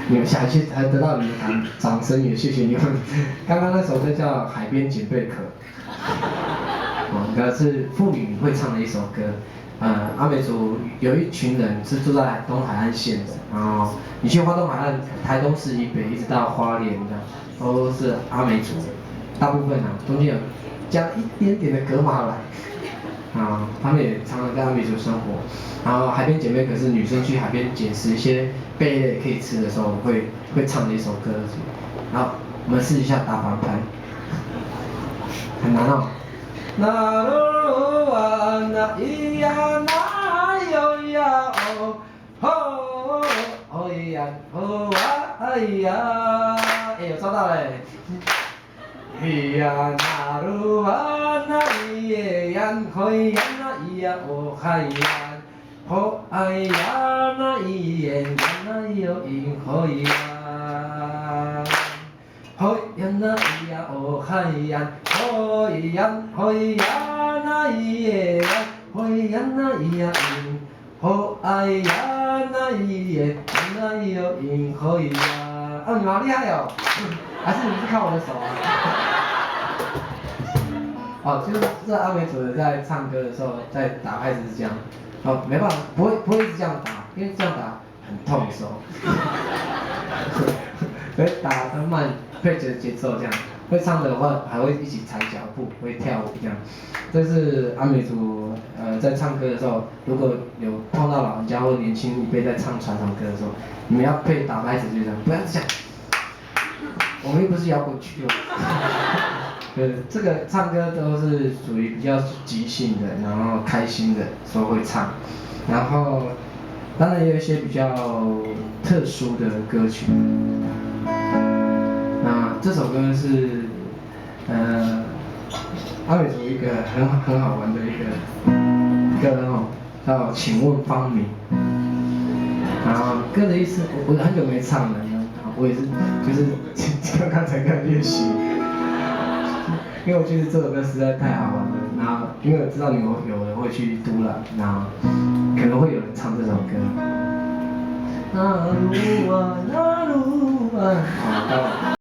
你们下一期还得到你们的掌声，也谢谢你们。刚刚那首歌叫《海边捡贝壳》，那是妇女会唱的一首歌。阿美族有一群人是住在东海岸线的，然后你去花东海岸，台东市以北一直到花莲的，都是阿美族，大部分中间有加一点点的格马兰。他们也常常在阿美族生活。然后海边姐妹可是女生去海边捡拾一些贝类可以吃的时候会唱的一首歌曲。然后我们试一下打反拍，很难哦。那罗哇那咿呀那哟呀哦吼哦咿呀哦哇哎呀，有抓到嘞。咿呀那鲁哇那咿耶呀，嘿呀那咿呀哦嗨呀，吼哎呀那咿耶呀那哟咿嘿呀，嘿呀那咿呀哦嗨呀，嘿呀嘿呀那咿耶呀，嘿呀那咿呀咿，吼哎呀那咿耶呀那哟咿嘿呀，你们好厉害哦！还是你们是看我的手就是这阿美族的在唱歌的时候，在打拍子是这样。没办法，不会一直这样打，因为这样打很痛手。所以打得慢，配着节奏这样。会唱的话，还会一起踩脚步，会跳舞这样。这是阿美族在唱歌的时候，如果有碰到老人家或年轻一辈在唱传统歌的时候，你们要配打拍子就这样，不要这样。我们又不是摇滚区这个唱歌都是属于比较即兴的，然后开心的时候会唱，然后当然也有一些比较特殊的歌曲。那这首歌是阿美族一个很好玩的一个叫请问方明。然后歌的意思我很久没唱了，我也是就是刚才在练习。因为我觉得这首歌实在太好玩了，然后因为我知道你们有人会去嘟了，然后可能会有人唱这首歌。那鲁啊那鲁啊，好，